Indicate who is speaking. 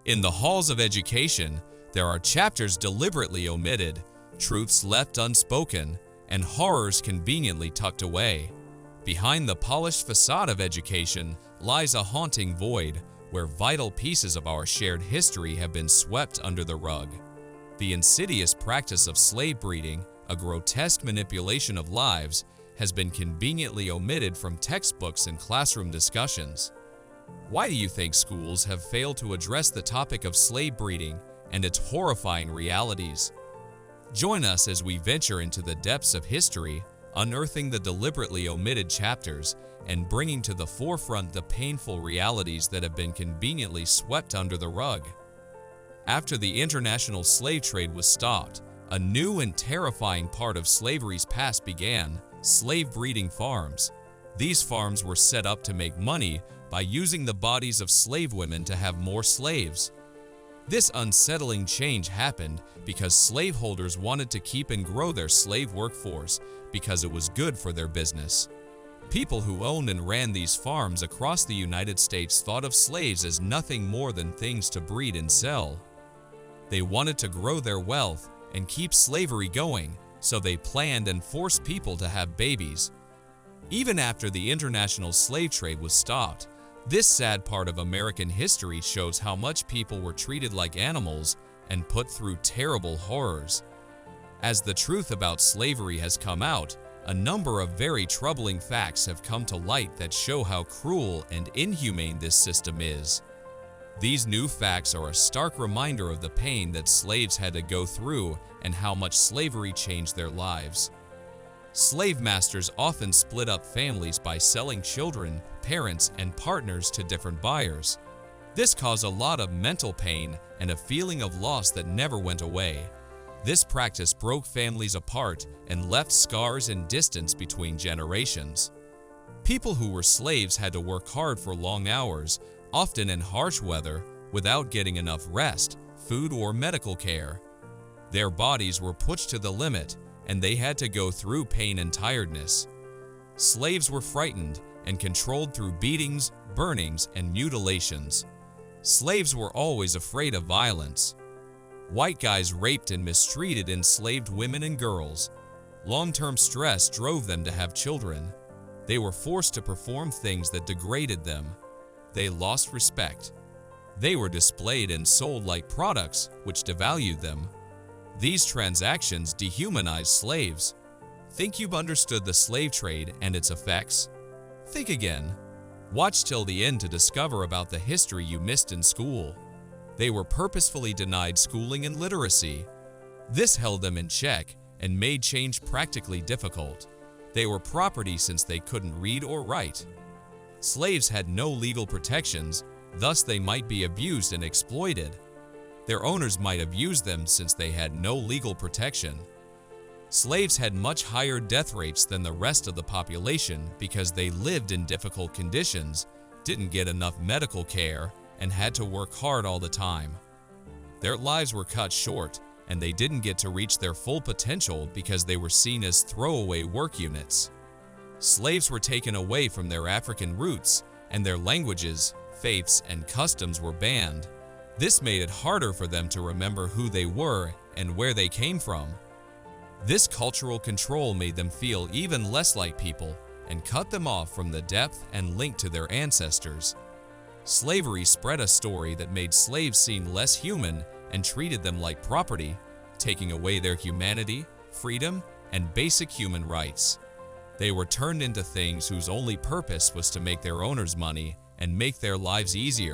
Speaker 1: In the halls of education, there are chapters deliberately omitted, truths left unspoken, and horrors conveniently tucked away. Behind the polished facade of education lies a haunting void where vital pieces of our shared history have been swept under the rug. The insidious practice of slave breeding, a grotesque manipulation of lives, has been conveniently omitted from textbooks and classroom discussions. Why do you think schools have failed to address the topic of slave breeding and its horrifying realities? Join us as we venture into the depths of history, unearthing the deliberately omitted chapters and bringing to the forefront the painful realities that have been conveniently swept under the rug. After the international slave trade was stopped, a new and terrifying part of slavery's past began: slave breeding farms. These farms were set up to make money by using the bodies of slave women to have more slaves. This unsettling change happened because slaveholders wanted to keep and grow their slave workforce because it was good for their business. People who owned and ran these farms across the United States thought of slaves as nothing more than things to breed and sell. They wanted to grow their wealth and keep slavery going, so they planned and forced people to have babies. Even after the international slave trade was stopped, this sad part of American history shows how much people were treated like animals and put through terrible horrors. As the truth about slavery has come out, a number of very troubling facts have come to light that show how cruel and inhumane this system is. These new facts are a stark reminder of the pain that slaves had to go through and how much slavery changed their lives. Slave masters often split up families by selling children, parents, and partners to different buyers. This caused a lot of mental pain and a feeling of loss that never went away. This practice broke families apart and left scars and distance between generations. People who were slaves had to work hard for long hours, often in harsh weather, without getting enough rest, food, or medical care. Their bodies were pushed to the limit, and they had to go through pain and tiredness. Slaves were frightened and controlled through beatings, burnings, and mutilations. Slaves were always afraid of violence. White guys raped and mistreated enslaved women and girls. Long-term stress drove them to have children. They were forced to perform things that degraded them. They lost respect. They were displayed and sold like products, which devalued them. These transactions dehumanized slaves. Think you've understood the slave trade and its effects? Think again. Watch till the end to discover about the history you missed in school. They were purposefully denied schooling and literacy. This held them in check and made change practically difficult. They were property since they couldn't read or write. Slaves had no legal protections, thus they might be abused and exploited. Their owners might abuse them since they had no legal protection. Slaves had much higher death rates than the rest of the population because they lived in difficult conditions, didn't get enough medical care, and had to work hard all the time. Their lives were cut short, and they didn't get to reach their full potential because they were seen as throwaway work units. Slaves were taken away from their African roots, and their languages, faiths, and customs were banned. This made it harder for them to remember who they were and where they came from. This cultural control made them feel even less like people and cut them off from the depth and link to their ancestors. Slavery spread a story that made slaves seem less human and treated them like property, taking away their humanity, freedom, and basic human rights. They were turned into things whose only purpose was to make their owners money and make their lives easier.